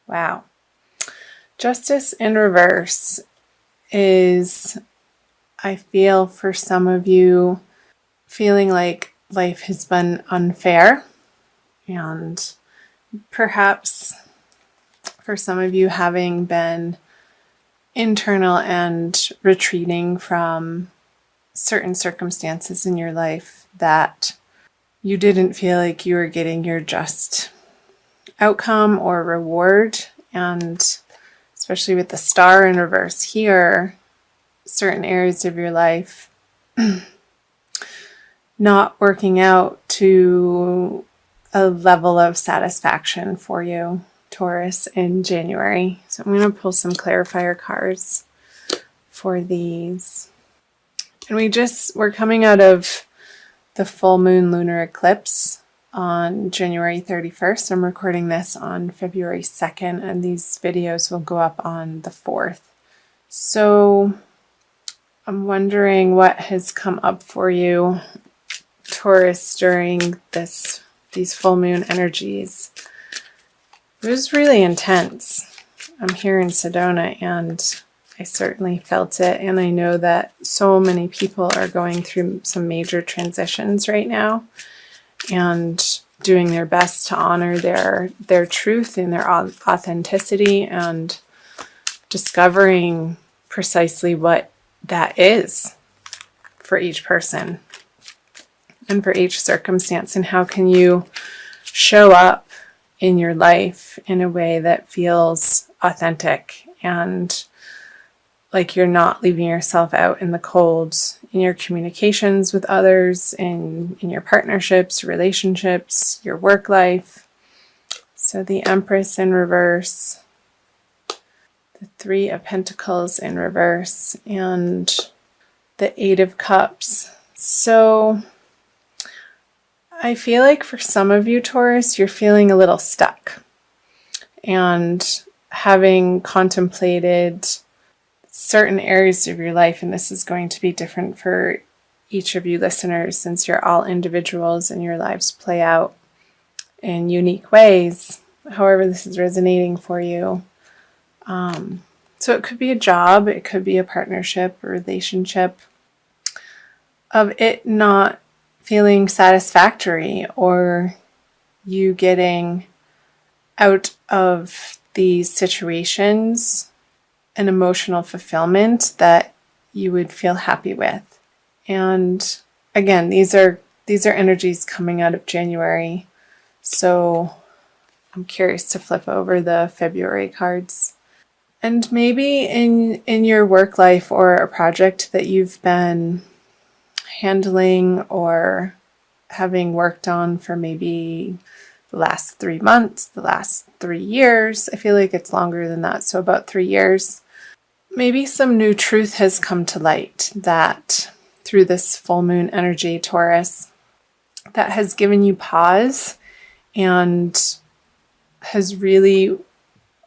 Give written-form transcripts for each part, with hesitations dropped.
Wow. Justice in reverse is, I feel, for some of you, feeling like life has been unfair, and perhaps for some of you having been internal and retreating from certain circumstances in your life that you didn't feel like you were getting your just outcome or reward. And especially with the star in reverse here, certain areas of your life not working out to a level of satisfaction for you, Taurus, in January. So I'm going to pull some clarifier cards for these. And we're coming out of the full moon lunar eclipse on January 31st. I'm recording this on February 2nd, and these videos will go up on the 4th. So I'm wondering what has come up for you, Taurus, during these full moon energies. It was really intense. I'm here in Sedona, and I certainly felt it, and I know that so many people are going through some major transitions right now and doing their best to honor their truth and their authenticity and discovering precisely what that is for each person and for each circumstance, and how can you show up in your life in a way that feels authentic and like you're not leaving yourself out in the cold in your communications with others, in your partnerships, relationships, your work life. So the Empress in reverse, the Three of Pentacles in reverse, and the Eight of Cups. So I feel like for some of you, Taurus, you're feeling a little stuck, and having contemplated certain areas of your life, and this is going to be different for each of you listeners since you're all individuals and your lives play out in unique ways, however this is resonating for you. So it could be a job, it could be a partnership, a relationship, of it not feeling satisfactory, or you getting out of these situations an emotional fulfillment that you would feel happy with. And again, these are energies coming out of January. So I'm curious to flip over the February cards. And maybe in your work life or a project that you've been handling or having worked on for maybe the last 3 months, the last 3 years, I feel like it's longer than that, so about 3 years, maybe some new truth has come to light that through this full moon energy, Taurus, that has given you pause and has really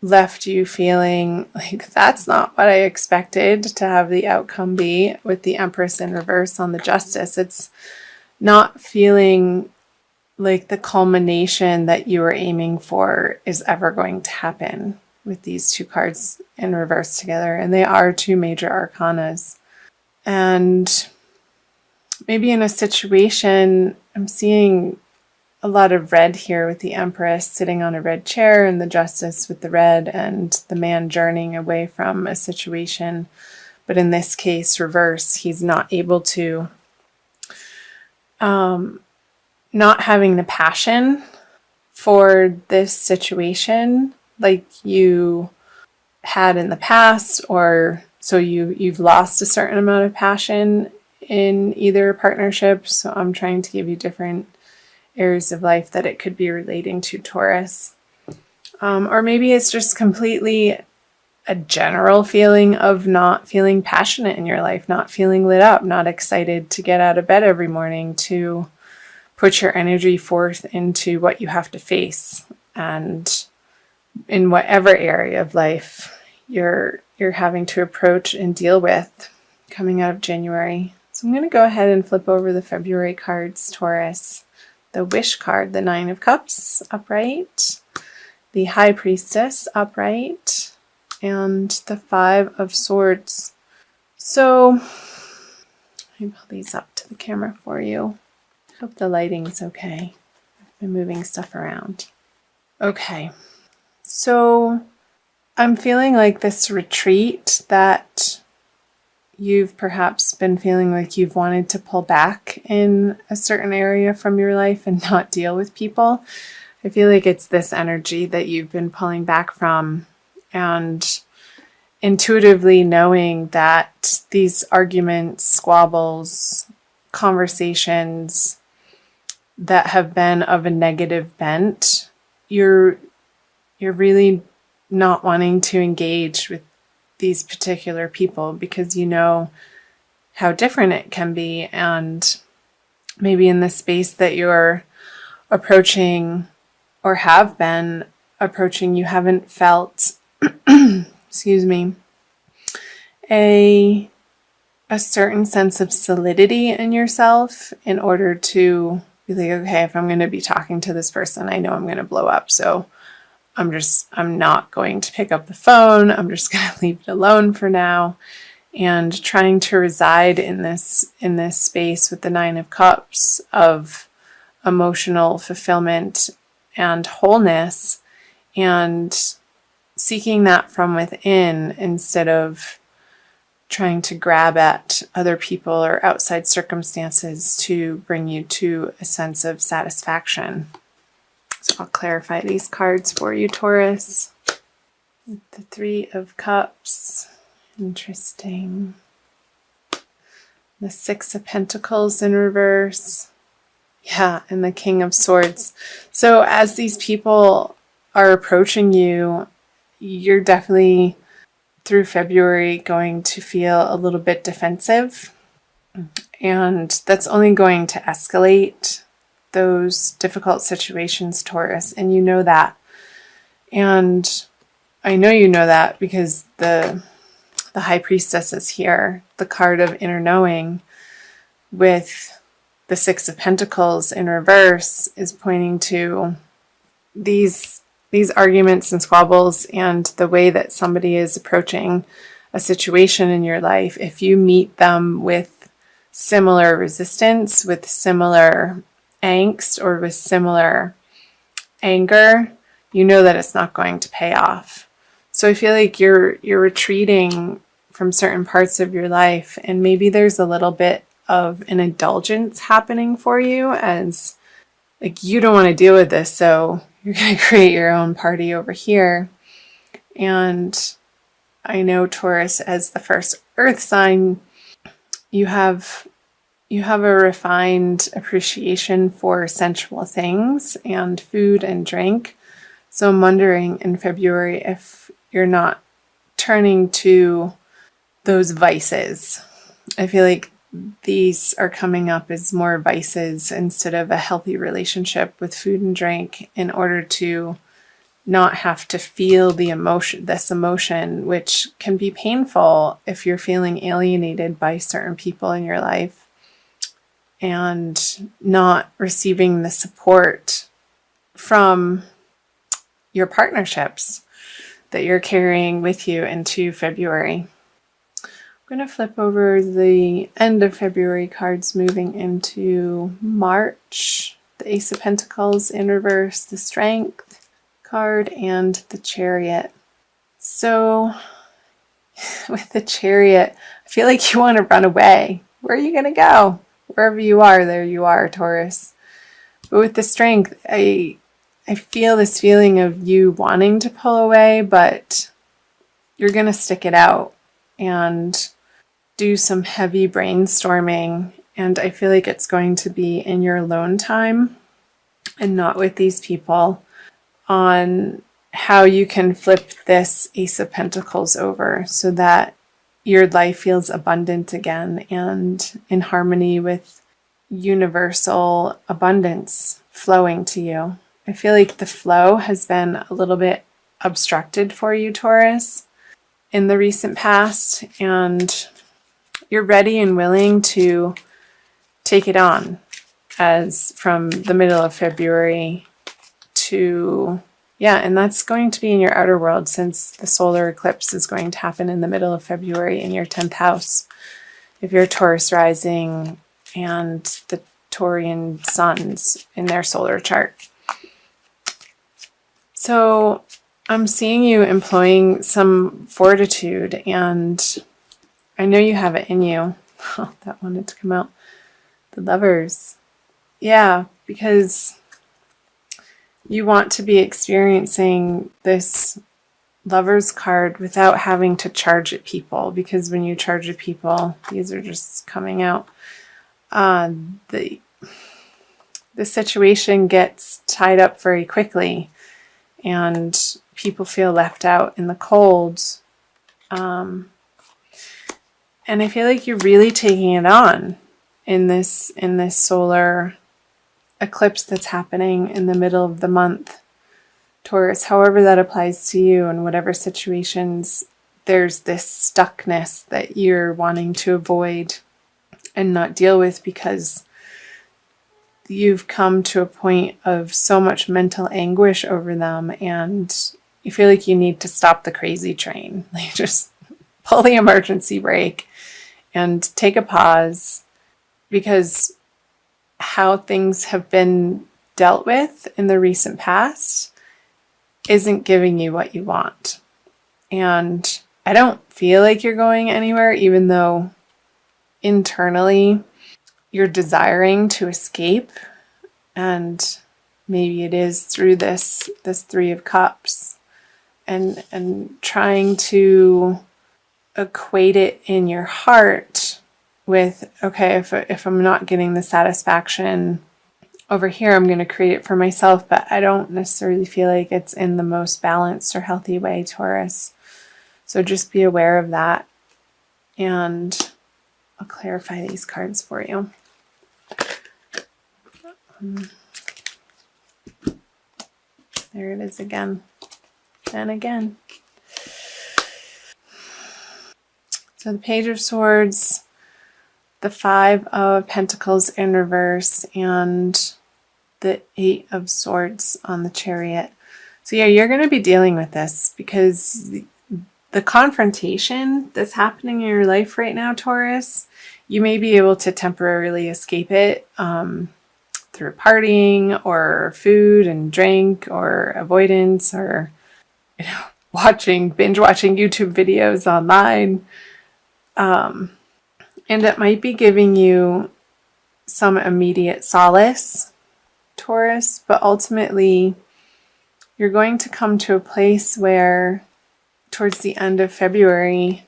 left you feeling like that's not what I expected to have the outcome be with the Empress in reverse on the Justice. It's not feeling like the culmination that you were aiming for is ever going to happen with these two cards in reverse together. And they are two major arcanas. And maybe in a situation, I'm seeing a lot of red here with the Empress sitting on a red chair and the Justice with the red and the man journeying away from a situation. But in this case, reverse, he's not able to, not having the passion for this situation like you had in the past, or so you've lost a certain amount of passion in either partnership. So I'm trying to give you different areas of life that it could be relating to, Taurus. Or maybe it's just completely a general feeling of not feeling passionate in your life, not feeling lit up, not excited to get out of bed every morning, to put your energy forth into what you have to face. And in whatever area of life you're having to approach and deal with coming out of January. So I'm going to go ahead and flip over the February cards, Taurus. The Wish card, the Nine of Cups, upright. the High Priestess upright, and the Five of Swords. So, let me pull these up to the camera for you. Hope the lighting's okay. I've been moving stuff around. Okay, so I'm feeling like this retreat that you've perhaps been feeling like you've wanted to pull back in a certain area from your life and not deal with people. I feel like it's this energy that you've been pulling back from, and intuitively knowing that these arguments, squabbles, conversations that have been of a negative bent, you're really not wanting to engage with these particular people because you know how different it can be, and maybe in the space that you're approaching or have been approaching, you haven't felt excuse me, a certain sense of solidity in yourself in order to be like, okay, if I'm going to be talking to this person, I know I'm going to blow up, so I'm not going to pick up the phone. I'm just going to leave it alone for now. And trying to reside in this space with the Nine of Cups of emotional fulfillment and wholeness, and seeking that from within instead of trying to grab at other people or outside circumstances to bring you to a sense of satisfaction. So I'll clarify these cards for you, Taurus. The Three of Cups. Interesting. The Six of Pentacles in reverse. Yeah, and the King of Swords. So as these people are approaching you, you're definitely through February going to feel a little bit defensive. And that's only going to escalate those difficult situations, Taurus, and you know that. And I know you know that because the High Priestess is here, the card of inner knowing, with the Six of Pentacles in reverse, is pointing to these arguments and squabbles and the way that somebody is approaching a situation in your life. If you meet them with similar resistance, with similar angst, or with similar anger, you know that it's not going to pay off. So I feel like you're retreating from certain parts of your life, and maybe there's a little bit of an indulgence happening for you, as like you don't want to deal with this, so you're going to create your own party over here. And I know, Taurus, as the first earth sign, you have a refined appreciation for sensual things and food and drink. So I'm wondering in February if you're not turning to those vices. I feel like these are coming up as more vices instead of a healthy relationship with food and drink, in order to not have to feel this emotion, which can be painful if you're feeling alienated by certain people in your life and not receiving the support from your partnerships that you're carrying with you into February. I'm going to flip over the end of February cards, moving into March. The Ace of Pentacles in reverse, the Strength card, and the Chariot. So with the Chariot, I feel like you want to run away. Where are you going to go? Wherever you are, there you are, Taurus. But with the Strength, I feel this feeling of you wanting to pull away, but you're going to stick it out and do some heavy brainstorming. And I feel like it's going to be in your alone time and not with these people, on how you can flip this Ace of Pentacles over so that your life feels abundant again and in harmony with universal abundance flowing to you. I feel like the flow has been a little bit obstructed for you, Taurus, in the recent past, and you're ready and willing to take it on, as from the middle of February to Yeah, and that's going to be in your outer world, since the solar eclipse is going to happen in the middle of February in your 10th house. If you're Taurus rising and the Taurian suns in their solar chart. So I'm seeing you employing some fortitude, and I know you have it in you. Oh, that wanted to come out. The Lovers. Yeah, because you want to be experiencing this Lovers card without having to charge at people, because when you charge at people, these are just coming out. The situation gets tied up very quickly, and people feel left out in the cold. And I feel like you're really taking it on in this solar eclipse that's happening in the middle of the month, Taurus. However that applies to you, and whatever situations there's this stuckness that you're wanting to avoid and not deal with, because you've come to a point of so much mental anguish over them, and you feel like you need to stop the crazy train. Like, just pull the emergency brake and take a pause, because how things have been dealt with in the recent past isn't giving you what you want. And I don't feel like you're going anywhere, even though internally you're desiring to escape. And maybe it is through this Three of Cups, and trying to equate it in your heart with, okay, if I'm not getting the satisfaction over here, I'm going to create it for myself. But I don't necessarily feel like it's in the most balanced or healthy way, Taurus. So just be aware of that. And I'll clarify these cards for you. There it is again and again. So the Page of Swords, the Five of Pentacles in reverse, and the Eight of Swords on the Chariot. So yeah, you're going to be dealing with this, because the confrontation that's happening in your life right now, Taurus, you may be able to temporarily escape it through partying or food and drink or avoidance, or binge watching YouTube videos online. And it might be giving you some immediate solace, Taurus, but ultimately you're going to come to a place where towards the end of February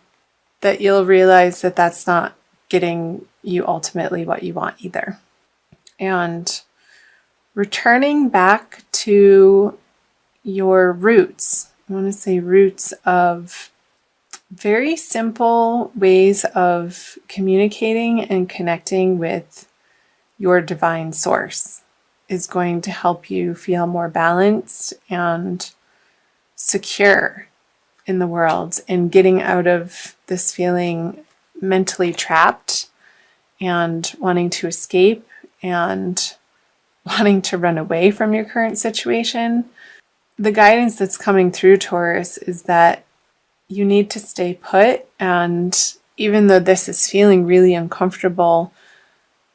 that you'll realize that that's not getting you ultimately what you want either. And returning back to your roots, I want to say roots of very simple ways of communicating and connecting with your divine source, is going to help you feel more balanced and secure in the world, and getting out of this feeling mentally trapped and wanting to escape and wanting to run away from your current situation. The guidance that's coming through, Taurus, is that you need to stay put, and even though this is feeling really uncomfortable,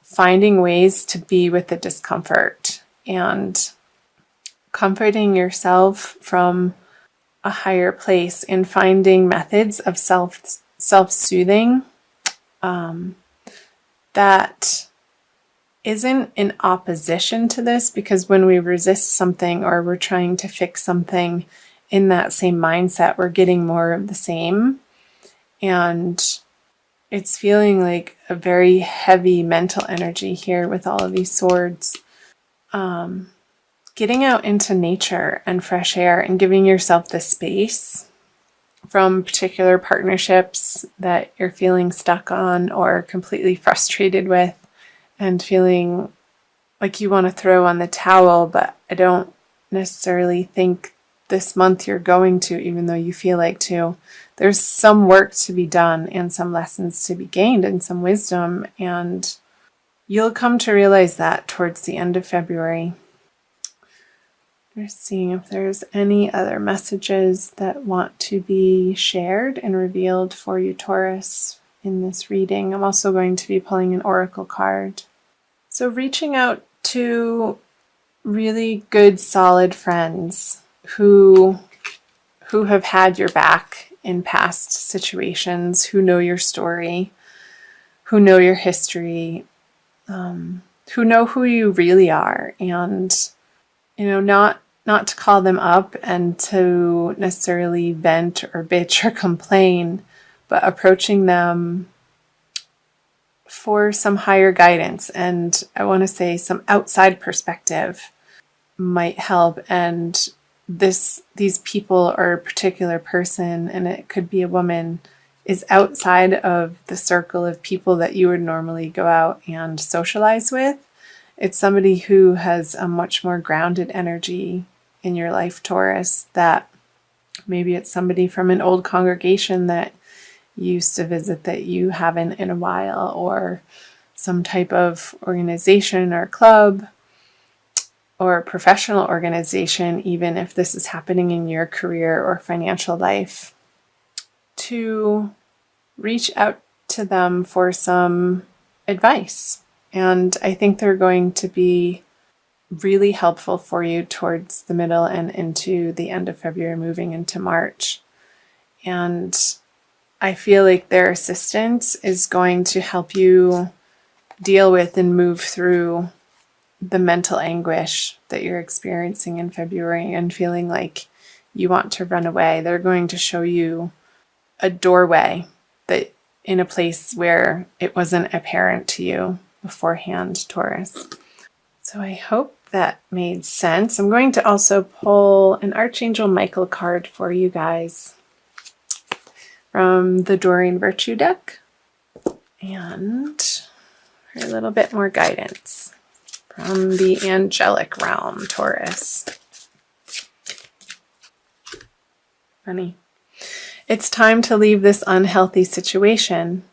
finding ways to be with the discomfort and comforting yourself from a higher place, and finding methods of self-soothing that isn't in opposition to this, because when we resist something or we're trying to fix something in that same mindset, we're getting more of the same. And it's feeling like a very heavy mental energy here with all of these swords. Getting out into nature and fresh air and giving yourself the space from particular partnerships that you're feeling stuck on or completely frustrated with, and feeling like you want to throw on the towel, but I don't necessarily think this month you're going to, even though you feel like to. There's some work to be done and some lessons to be gained and some wisdom, and you'll come to realize that towards the end of February. Just seeing if there's any other messages that want to be shared and revealed for you, Taurus, in this reading. I'm also going to be pulling an oracle card. So reaching out to really good, solid friends who have had your back in past situations, who know your story, who know your history, who know who you really are, and not to call them up and to necessarily vent or bitch or complain, but approaching them for some higher guidance, and I want to say some outside perspective might help. And these people or a particular person, and it could be a woman, is outside of the circle of people that you would normally go out and socialize with. It's somebody who has a much more grounded energy in your life, Taurus, that maybe it's somebody from an old congregation that you used to visit that you haven't in a while, or some type of organization or club or professional organization, even if this is happening in your career or financial life, to reach out to them for some advice. And I think they're going to be really helpful for you towards the middle and into the end of February, moving into March. And I feel like their assistance is going to help you deal with and move through the mental anguish that you're experiencing in February and feeling like you want to run away. They're going to show you a doorway that in a place where it wasn't apparent to you beforehand, Taurus. So I hope that made sense. I'm going to also pull an Archangel Michael card for you guys from the Doreen Virtue deck, and for a little bit more guidance from the angelic realm, Taurus. Funny. It's time to leave this unhealthy situation.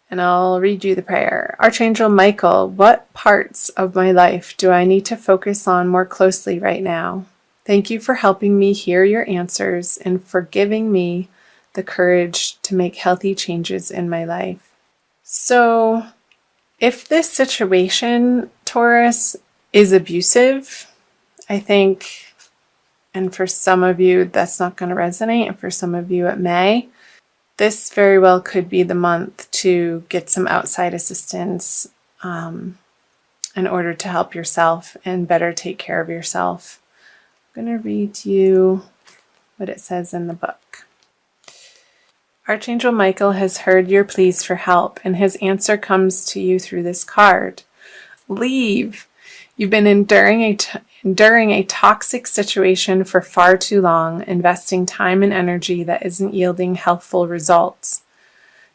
And I'll read you the prayer. Archangel Michael, what parts of my life do I need to focus on more closely right now? Thank you for helping me hear your answers and for giving me the courage to make healthy changes in my life. So, if this situation, Taurus, is abusive, I think, and for some of you that's not going to resonate, and for some of you it may, this very well could be the month to get some outside assistance in order to help yourself and better take care of yourself. I'm going to read you what it says in the book. Archangel Michael has heard your pleas for help, and his answer comes to you through this card. Leave. You've been enduring a toxic situation for far too long, investing time and energy that isn't yielding healthful results.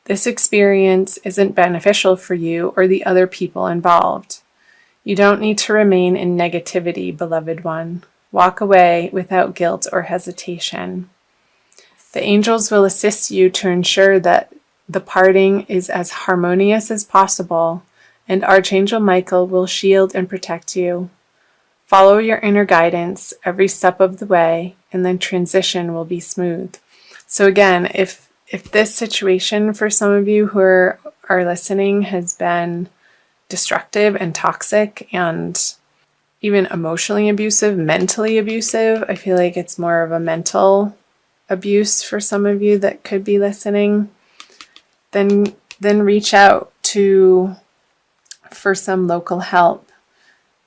This experience isn't beneficial for you or the other people involved. You don't need to remain in negativity, beloved one. Walk away without guilt or hesitation. The angels will assist you to ensure that the parting is as harmonious as possible, and Archangel Michael will shield and protect you. Follow your inner guidance every step of the way, and then transition will be smooth. So again, if this situation for some of you who are listening has been destructive and toxic and even emotionally abusive, mentally abusive, I feel like it's more of a mental abuse for some of you that could be listening, then reach out for some local help.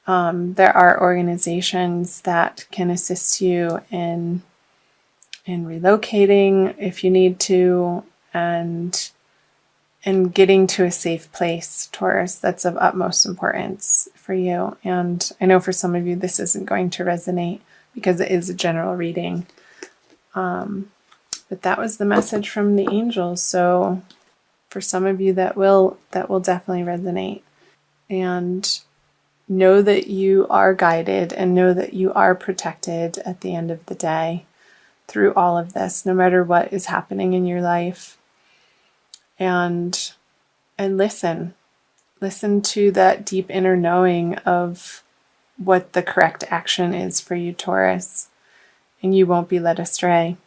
There are organizations that can assist you in relocating if you need to, and getting to a safe place, Taurus. That's of utmost importance for you. And I know for some of you this isn't going to resonate because it is a general reading. But that was the message from the angels. So for some of you that will definitely resonate. And know that you are guided and know that you are protected at the end of the day through all of this, no matter what is happening in your life. And listen to that deep inner knowing of what the correct action is for you, Taurus, and you won't be led astray.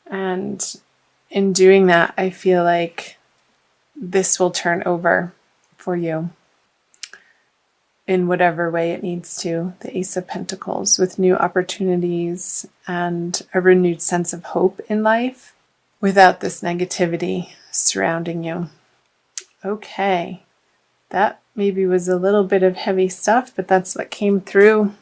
And in doing that, I feel like this will turn over for you in whatever way it needs to. The Ace of Pentacles, with new opportunities and a renewed sense of hope in life without this negativity surrounding you. Okay, that maybe was a little bit of heavy stuff, but that's what came through